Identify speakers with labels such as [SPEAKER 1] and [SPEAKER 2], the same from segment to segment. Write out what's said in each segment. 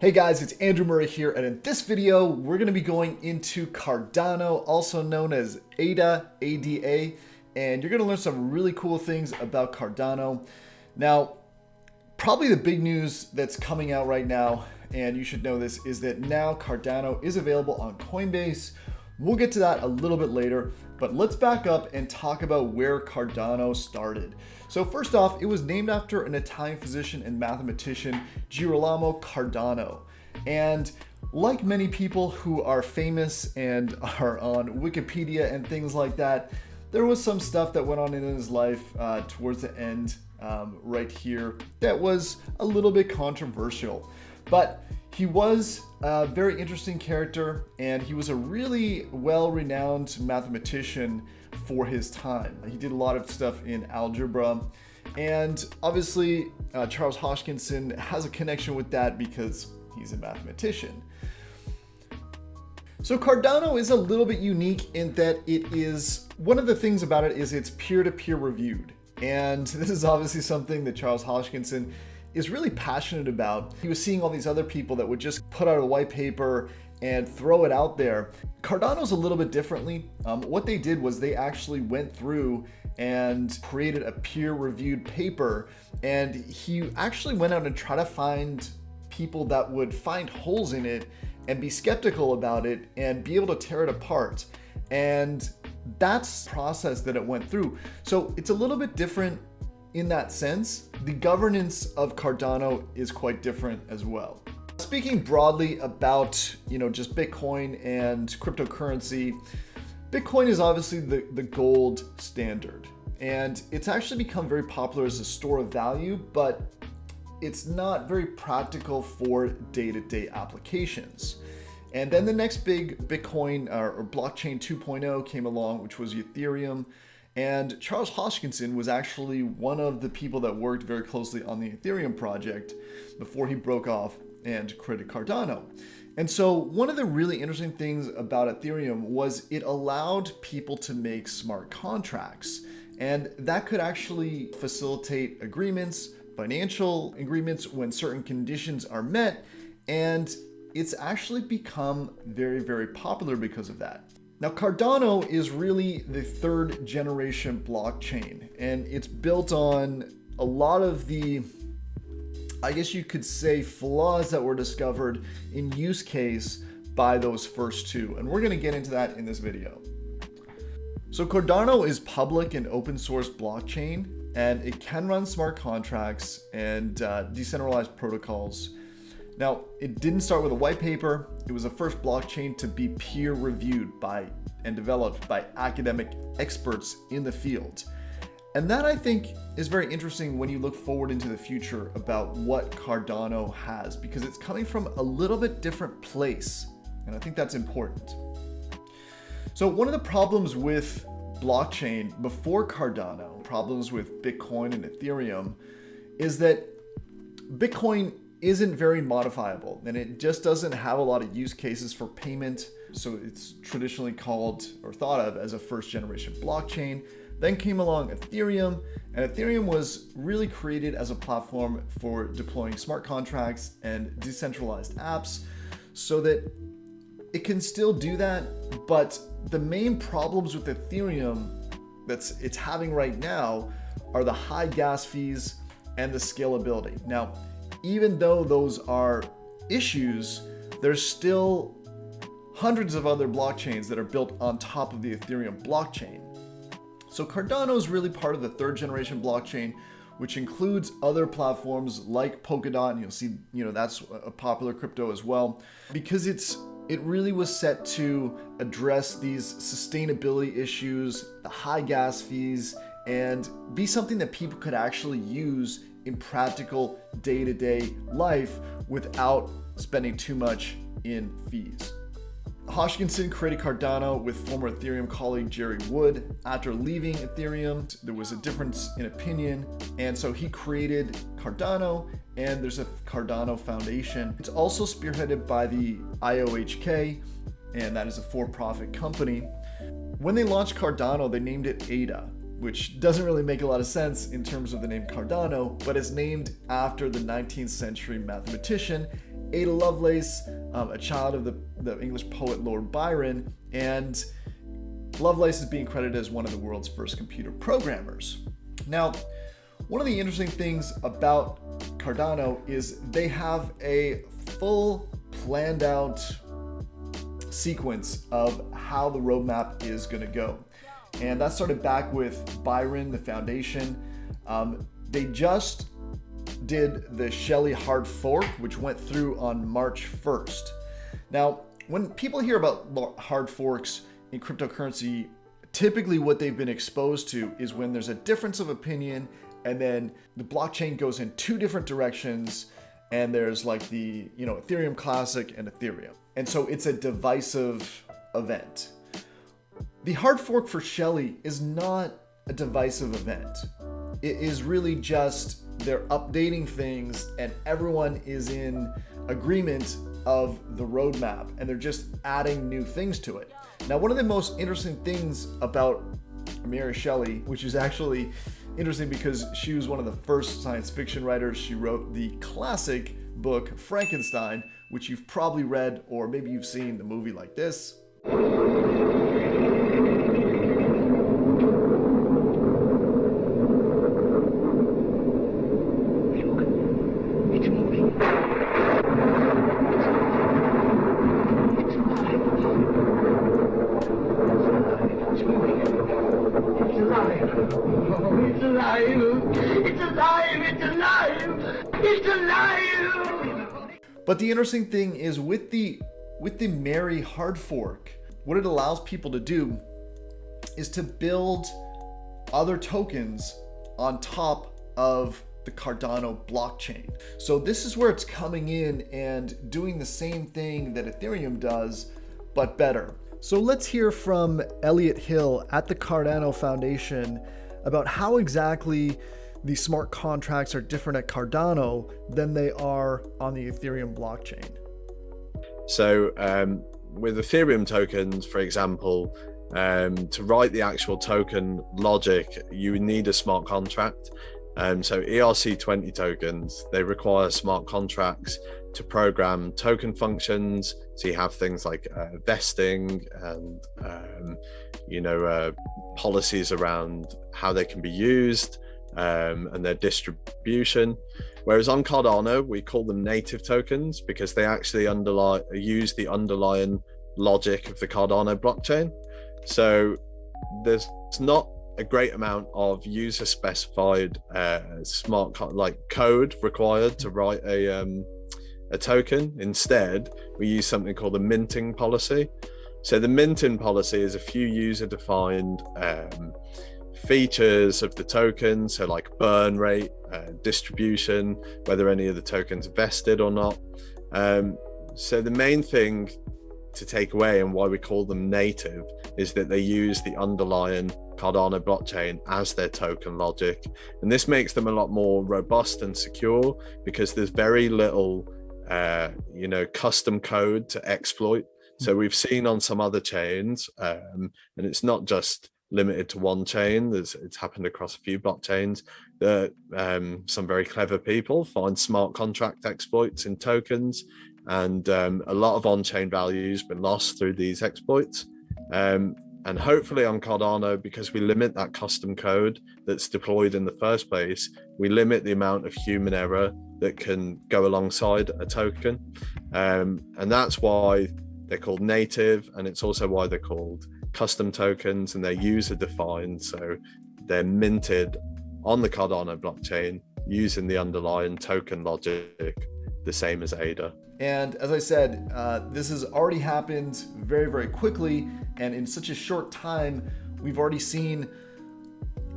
[SPEAKER 1] Hey guys, it's Andrew Murray here, and in this video, we're going to be going into Cardano, also known as Ada, ADA, and you're going to learn some really cool things about Cardano. Now, probably the big news that's coming out right now, and you should know this, is that now Cardano is available on Coinbase. We'll get to that a little bit later, but let's back up and talk about where Cardano started. So first off, it was named after an Italian physician and mathematician, Gerolamo Cardano. And like many people who are famous and are on Wikipedia and things like that, there was some stuff that went on in his life towards the end right here that was a little bit controversial. But he was a very interesting character, and he was a really well-renowned mathematician for his time. He did a lot of stuff in algebra, and obviously Charles Hoskinson has a connection with that because he's a mathematician. So Cardano is a little bit unique in that it is, one of the things about it is it's peer-to-peer reviewed. And this is obviously something that Charles Hoskinson is really passionate about. He was seeing all these other people that would just put out a white paper and throw it out there. Cardano's a little bit differently. What they did was they actually went through and created a peer-reviewed paper, and he actually went out and tried to find people that would find holes in it and be skeptical about it and be able to tear it apart. And that's the process that it went through. So it's a little bit different in that sense. The governance of Cardano is quite different as well. Speaking broadly about, just Bitcoin and cryptocurrency, Bitcoin is obviously the gold standard, and it's actually become very popular as a store of value, but it's not very practical for day-to-day applications. And then the next big Bitcoin or blockchain 2.0 came along, which was Ethereum. And Charles Hoskinson was actually one of the people that worked very closely on the Ethereum project before he broke off and created Cardano. And so one of the really interesting things about Ethereum was it allowed people to make smart contracts. And that could actually facilitate agreements, financial agreements when certain conditions are met. And it's actually become very, very popular because of that. Now, Cardano is really the third generation blockchain, and it's built on a lot of the, I guess you could say, flaws that were discovered in use case by those first two. And we're going to get into that in this video. So Cardano is public and open source blockchain, and it can run smart contracts and decentralized protocols. Now, it didn't start with a white paper. It was the first blockchain to be peer-reviewed by and developed by academic experts in the field. And that, I think, is very interesting when you look forward into the future about what Cardano has, because it's coming from a little bit different place. And I think that's important. So one of the problems with blockchain before Cardano, problems with Bitcoin and Ethereum, is that Bitcoin isn't very modifiable, and it just doesn't have a lot of use cases for payment. So it's traditionally called or thought of as a first generation blockchain. Then came along Ethereum, and Ethereum was really created as a platform for deploying smart contracts and decentralized apps so that it can still do that. But the main problems with Ethereum it's having right now are the high gas fees and the scalability. Now, even though those are issues, there's still hundreds of other blockchains that are built on top of the Ethereum blockchain. So Cardano is really part of the third generation blockchain, which includes other platforms like Polkadot, and you'll see, that's a popular crypto as well, because it really was set to address these sustainability issues, the high gas fees, and be something that people could actually use in practical day-to-day life without spending too much in fees. Hoskinson created Cardano with former Ethereum colleague Jerry Wood. After leaving Ethereum, there was a difference in opinion, and so he created Cardano, and there's a Cardano Foundation. It's also spearheaded by the IOHK, and that is a for-profit company. When they launched Cardano, they named it Ada, which doesn't really make a lot of sense in terms of the name Cardano, but it's named after the 19th century mathematician Ada Lovelace, a child of the English poet Lord Byron, and Lovelace is being credited as one of the world's first computer programmers. Now, one of the interesting things about Cardano is they have a full planned out sequence of how the roadmap is going to go. And that started back with Byron, the foundation. They just did the Shelley hard fork, which went through on March 1st. Now, when people hear about hard forks in cryptocurrency, typically what they've been exposed to is when there's a difference of opinion and then the blockchain goes in two different directions, and there's like the, Ethereum Classic and Ethereum. And so it's a divisive event. The hard fork for Shelley is not a divisive event. It is really just they're updating things and everyone is in agreement of the roadmap and they're just adding new things to it. Now, one of the most interesting things about Mary Shelley, which is actually interesting because she was one of the first science fiction writers. She wrote the classic book Frankenstein, which you've probably read, or maybe you've seen the movie like this. But the interesting thing is with the Mary hard fork, what it allows people to do is to build other tokens on top of the Cardano blockchain. So this is where it's coming in and doing the same thing that Ethereum does, but better. So let's hear from Elliot Hill at the Cardano Foundation about how exactly the smart contracts are different at Cardano than they are on the Ethereum blockchain.
[SPEAKER 2] So with Ethereum tokens, for example, to write the actual token logic, you need a smart contract. So ERC20 tokens, they require smart contracts to program token functions. So you have things like vesting and policies around how they can be used and their distribution. Whereas on Cardano, we call them native tokens because they actually use the underlying logic of the Cardano blockchain. So there's not a great amount of user specified smart code required to write a token. Instead, we use something called a minting policy. So the minting policy is a few user defined features of the token, so like burn rate, distribution, whether any of the tokens are vested or not. So the main thing to take away and why we call them native is that they use the underlying Cardano blockchain as their token logic, and this makes them a lot more robust and secure because there's very little custom code to exploit. So we've seen on some other chains, and it's not just limited to one chain, it's happened across a few blockchains, that some very clever people find smart contract exploits in tokens, and a lot of on-chain value has been lost through these exploits. And hopefully on Cardano, because we limit that custom code that's deployed in the first place, we limit the amount of human error that can go alongside a token. And that's why they're called native, and it's also why they're called custom tokens, and they're user defined. So they're minted on the Cardano blockchain using the underlying token logic, the same as ADA.
[SPEAKER 1] And as I said, this has already happened very, very quickly. And in such a short time, we've already seen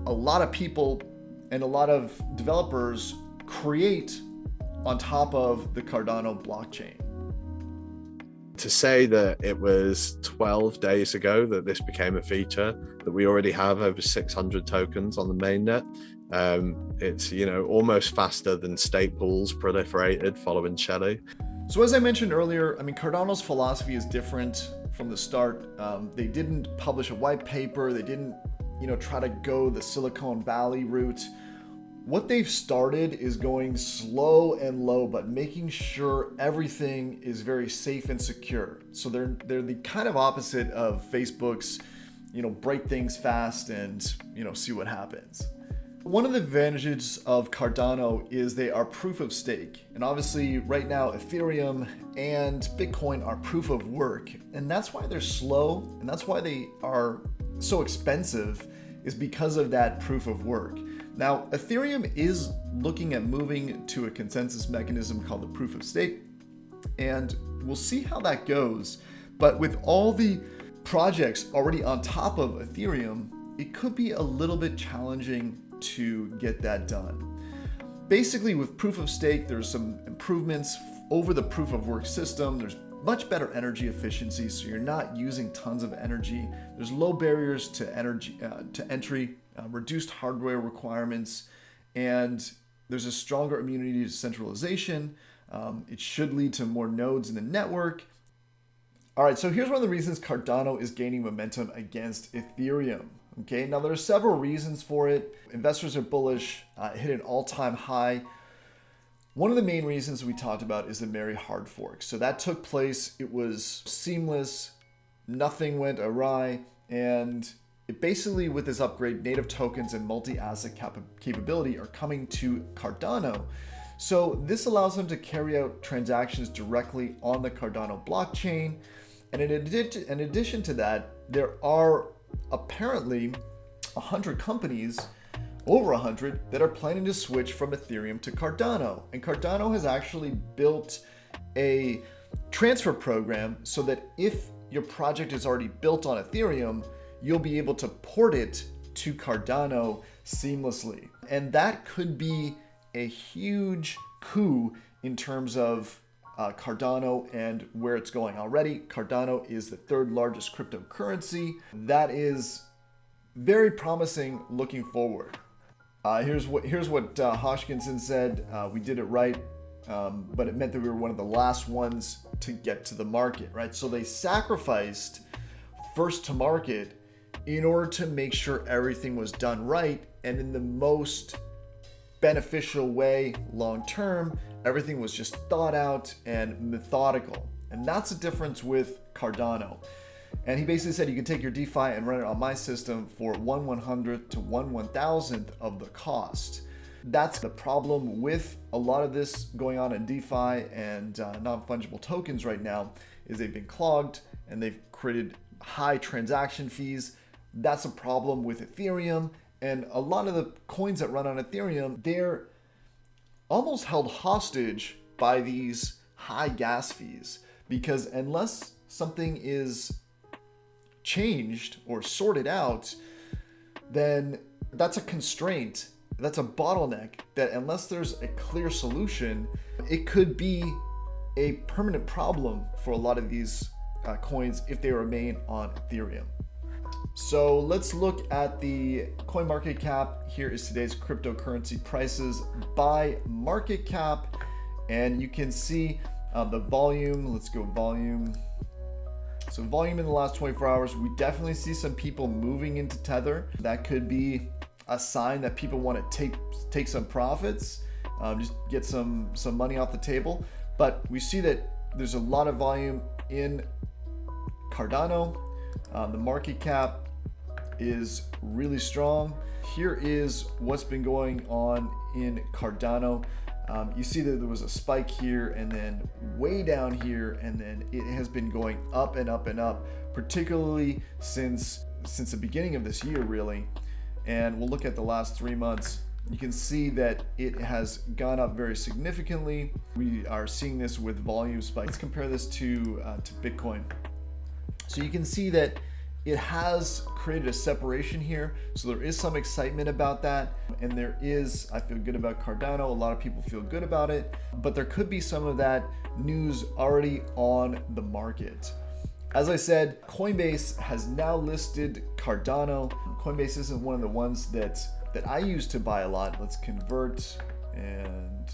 [SPEAKER 1] a lot of people and a lot of developers create on top of the Cardano blockchain.
[SPEAKER 2] To say that it was 12 days ago that this became a feature, that we already have over 600 tokens on the mainnet, it's almost faster than stake pools proliferated following Shelley.
[SPEAKER 1] So as I mentioned earlier, Cardano's philosophy is different from the start. They didn't publish a white paper. They didn't, try to go the Silicon Valley route. What they've started is going slow and low, but making sure everything is very safe and secure. So they're the kind of opposite of Facebook's, break things fast and, see what happens. One of the advantages of Cardano is they are proof of stake. And obviously right now Ethereum and Bitcoin are proof of work. And that's why they're slow, and that's why they are so expensive, is because of that proof of work. Now, Ethereum is looking at moving to a consensus mechanism called the proof of stake, and we'll see how that goes. But with all the projects already on top of Ethereum, it could be a little bit challenging to get that done. Basically, with proof of stake, there's some improvements over the proof of work system. There's much better energy efficiency, so you're not using tons of energy. There's low barriers to entry, reduced hardware requirements, and there's a stronger immunity to centralization. It should lead to more nodes in the network. All right, so here's one of the reasons Cardano is gaining momentum against Ethereum. Okay, now there are several reasons for it. Investors are bullish, hit an all-time high. One of the main reasons we talked about is the Merry hard fork. So that took place, it was seamless, nothing went awry, and it basically, with this upgrade, native tokens and multi-asset capability are coming to Cardano. So this allows them to carry out transactions directly on the Cardano blockchain. And in addition to that, there are apparently 100 companies, over 100, that are planning to switch from Ethereum to Cardano. And Cardano has actually built a transfer program so that if your project is already built on Ethereum, you'll be able to port it to Cardano seamlessly. And that could be a huge coup in terms of Cardano and where it's going. Already, Cardano is the third largest cryptocurrency. That is very promising looking forward. Here's what Hoskinson said. We did it right, but it meant that we were one of the last ones to get to the market, right? So they sacrificed first to market in order to make sure everything was done right and in the most beneficial way long term. Everything was just thought out and methodical. And that's the difference with Cardano. And he basically said you can take your DeFi and run it on my system for 1/100th to 1/1000th of the cost. That's the problem with a lot of this going on in DeFi and non-fungible tokens right now, is they've been clogged and they've created high transaction fees. That's a problem with Ethereum. And a lot of the coins that run on Ethereum, they're almost held hostage by these high gas fees, because unless something is changed or sorted out, then that's a constraint, that's a bottleneck that unless there's a clear solution, it could be a permanent problem for a lot of these coins if they remain on Ethereum. So let's look at the coin market cap. Here is today's cryptocurrency prices by market cap, and you can see the volume. Let's go volume. So volume in the last 24 hours, we definitely see some people moving into Tether. That could be a sign that people want to take some profits, just get some money off the table. But we see that there's a lot of volume in Cardano. The market cap is really strong. Here is what's been going on in Cardano. You see that there was a spike here and then way down here, and then it has been going up and up and up, particularly since the beginning of this year, really. And we'll look at the last 3 months. You can see that it has gone up very significantly. We are seeing this with volume spikes. Let's compare this to Bitcoin. So you can see that it has created a separation here. So there is some excitement about that. And there is, I feel good about Cardano. A lot of people feel good about it, but there could be some of that news already on the market. As I said, Coinbase has now listed Cardano. Coinbase isn't one of the ones that I use to buy a lot. Let's convert and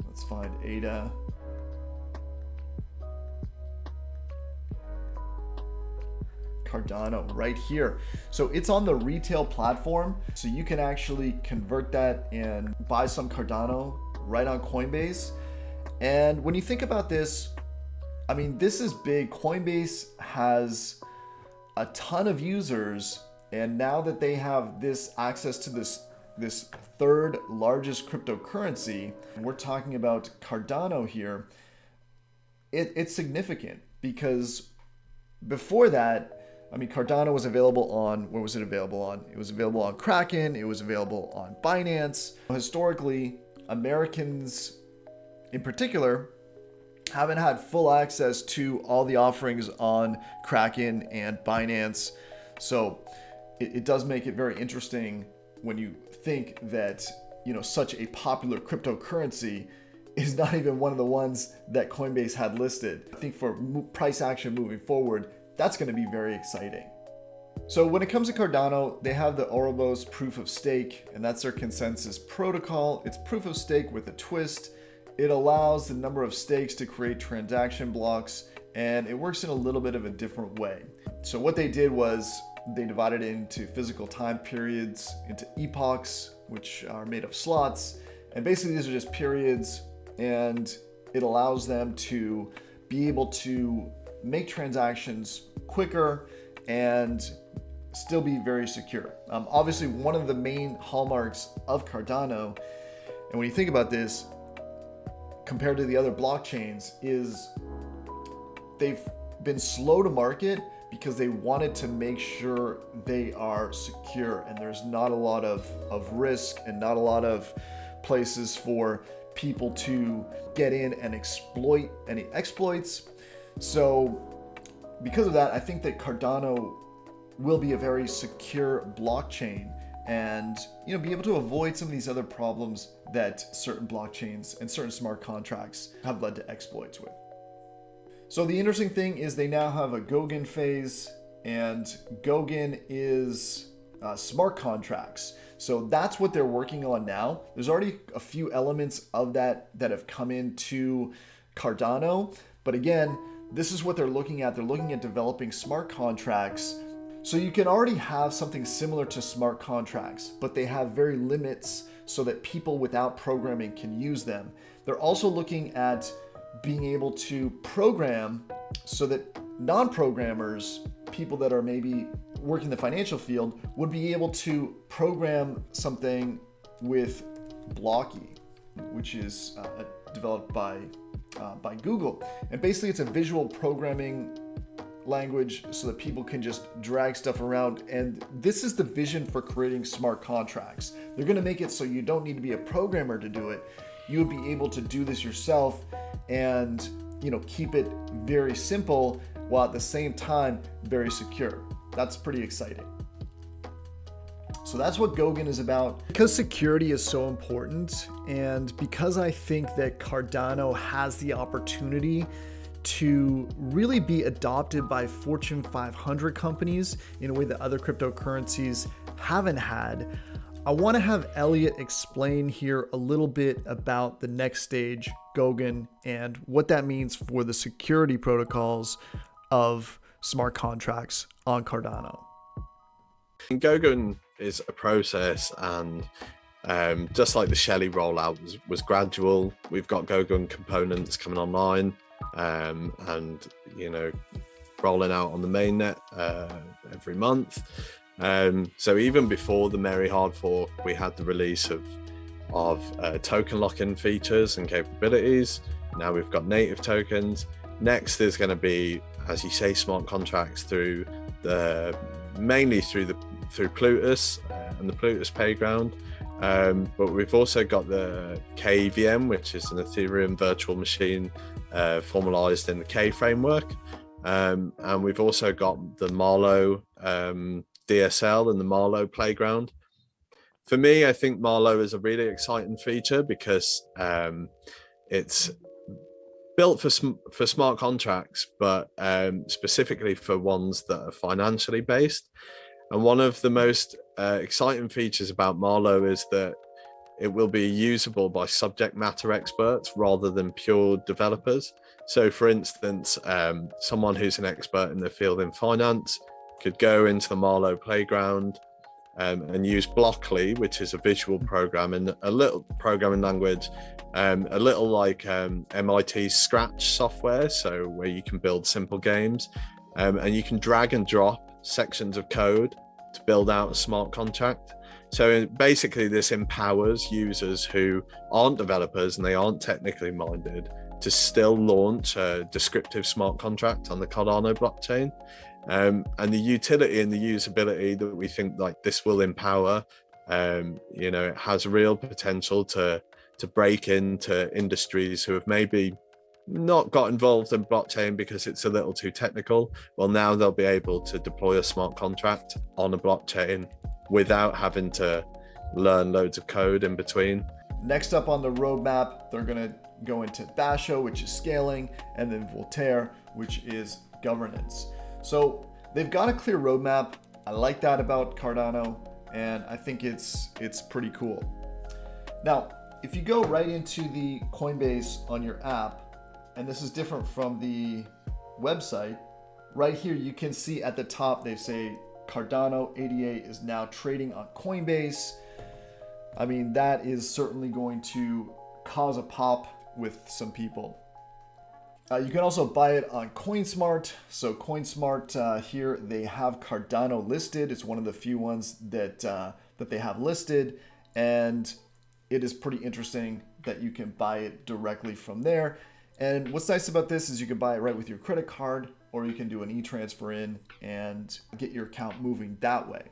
[SPEAKER 1] let's find Ada. Cardano right here. So it's on the retail platform, so you can actually convert that and buy some Cardano right on Coinbase. And when you think about this, I mean, this is big. Coinbase has a ton of users, and now that they have this access to this third largest cryptocurrency, and we're talking about Cardano here, it's significant, because before that, I mean, Cardano was available on, where was it available on? It was available on Kraken, it was available on Binance. Historically, Americans in particular haven't had full access to all the offerings on Kraken and Binance. So it does make it very interesting when you think that, you know, such a popular cryptocurrency is not even one of the ones that Coinbase had listed. I think for price action moving forward, that's going to be very exciting. So when it comes to Cardano, they have the Ouroboros Proof-of-Stake, and that's their consensus protocol. It's proof of stake with a twist. It allows the number of stakes to create transaction blocks, and it works in a little bit of a different way. So what they did was they divided it into physical time periods, into epochs, which are made of slots. And basically these are just periods, and it allows them to be able to make transactions quicker and still be very secure. Obviously, one of the main hallmarks of Cardano, and when you think about this, compared to the other blockchains, is they've been slow to market because they wanted to make sure they are secure and there's not a lot of risk and not a lot of places for people to get in and exploit any exploits. So because of that, I think that Cardano will be a very secure blockchain and, you know, be able to avoid some of these other problems that certain blockchains and certain smart contracts have led to exploits with. So the interesting thing is they now have a Goguen phase, and Goguen is smart contracts. So that's what they're working on now. There's already a few elements of that have come into Cardano, but again, this is what they're looking at. They're looking at developing smart contracts. So you can already have something similar to smart contracts, but they have very limits so that people without programming can use them. They're also looking at being able to program so that non-programmers, people that are maybe working in the financial field, would be able to program something with Blocky, which is developed by Google. And basically it's a visual programming language so that people can just drag stuff around. And this is the vision for creating smart contracts. They're going to make it so you don't need to be a programmer to do it. You would be able to do this yourself and, you know, keep it very simple while at the same time very secure. That's pretty exciting. So that's what Goguen is about. Because security is so important, and because I think that Cardano has the opportunity to really be adopted by Fortune 500 companies in a way that other cryptocurrencies haven't had, I want to have Elliot explain here a little bit about the next stage, Goguen, and what that means for the security protocols of smart contracts on Cardano.
[SPEAKER 2] Goguen is a process, and just like the Shelley rollout was gradual, we've got Goguen components coming online, and, you know, rolling out on the mainnet every month. So even before the Merry Hard Fork, we had the release of token lock-in features and capabilities. Now we've got native tokens. Next is going to be, as you say, smart contracts mainly through Plutus and the Plutus playground. But we've also got the KVM, which is an Ethereum virtual machine formalized in the K framework. And we've also got the Marlowe DSL and the Marlowe playground. For me, I think Marlowe is a really exciting feature because it's built for smart contracts, but specifically for ones that are financially based. And one of the most exciting features about Marlowe is that it will be usable by subject matter experts rather than pure developers. So for instance, someone who's an expert in the field in finance could go into the Marlowe playground and use Blockly, which is a visual programming, a little programming language, a little like MIT Scratch software, so where you can build simple games, and you can drag and drop sections of code to build out a smart contract. So basically this empowers users who aren't developers and they aren't technically minded to still launch a descriptive smart contract on the Cardano blockchain. And the utility and the usability that we think like this will empower, you know, it has real potential to break into industries who have maybe not got involved in blockchain because it's a little too technical. Well, now they'll be able to deploy a smart contract on a blockchain without having to learn loads of code in between.
[SPEAKER 1] Next up on the roadmap, they're going to go into Basho, which is scaling, and then Voltaire, which is governance. So they've got a clear roadmap. I like that about Cardano, and I think it's pretty cool. Now, if you go right into the Coinbase on your app, and this is different from the website, right here you can see at the top they say Cardano ADA is now trading on Coinbase. I mean, that is certainly going to cause a pop with some people. You can also buy it on Coinsmart. So Coinsmart here, they have Cardano listed. It's one of the few ones that they have listed, and it is pretty interesting that you can buy it directly from there. And what's nice about this is you can buy it right with your credit card, or you can do an e-transfer in and get your account moving that way.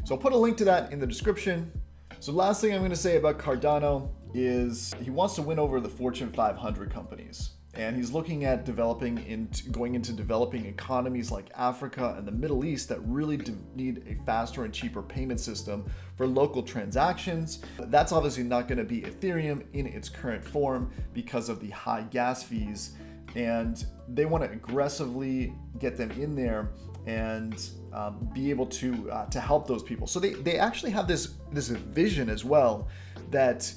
[SPEAKER 1] So I'll put a link to that in the description. So last thing I'm going to say about Cardano is he wants to win over the Fortune 500 companies. And he's looking at going into developing economies like Africa and the Middle East that really need a faster and cheaper payment system for local transactions. That's obviously not going to be Ethereum in its current form because of the high gas fees. And they want to aggressively get them in there and be able to help those people. So they actually have this vision as well that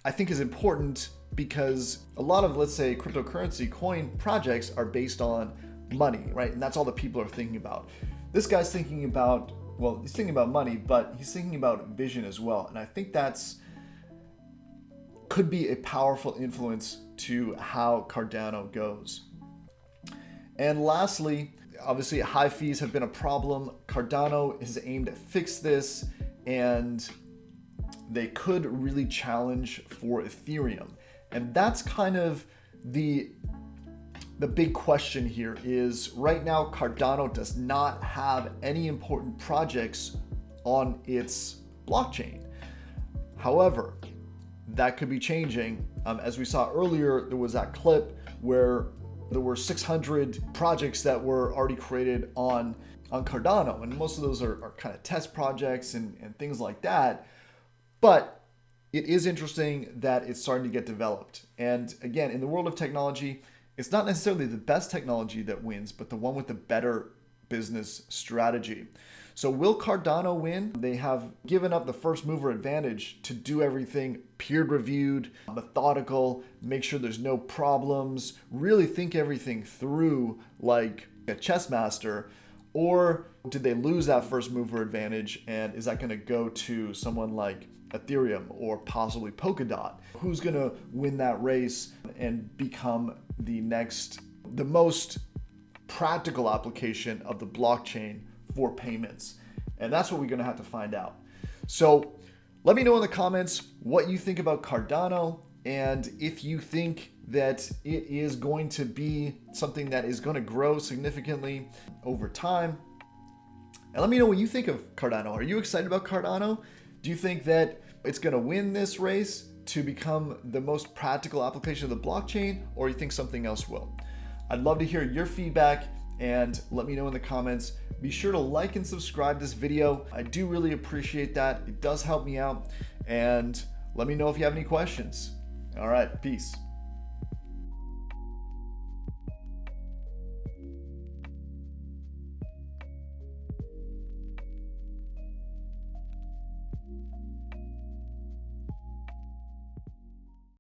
[SPEAKER 1] I think is important, because a lot of, let's say, cryptocurrency coin projects are based on money, right? And that's all that people are thinking about. This guy's thinking about, well, he's thinking about money, but he's thinking about vision as well. And I think could be a powerful influence to how Cardano goes. And lastly, obviously high fees have been a problem. Cardano is aimed to fix this, and they could really challenge for Ethereum. And that's kind of the big question here is right now Cardano does not have any important projects on its blockchain. However, that could be changing. As we saw earlier, there was that clip where there were 600 projects that were already created on Cardano, and most of those are kind of test projects and things like that. But it is interesting that it's starting to get developed. And again, in the world of technology, it's not necessarily the best technology that wins, but the one with the better business strategy. So will Cardano win? They have given up the first mover advantage to do everything peer-reviewed, methodical, make sure there's no problems, really think everything through like a chess master. Or did they lose that first mover advantage, and is that going to go to someone like Ethereum or possibly Polkadot? Who's going to win that race and become the most practical application of the blockchain for payments? And that's what we're going to have to find out. So let me know in the comments what you think about Cardano, and if you think that it is going to be something that is going to grow significantly over time. And let me know what you think of Cardano. Are you excited about Cardano? Do you think that it's going to win this race to become the most practical application of the blockchain, or you think something else will? I'd love to hear your feedback, and let me know in the comments. Be sure to like and subscribe this video. I do really appreciate that. It does help me out. And let me know if you have any questions. All right, peace.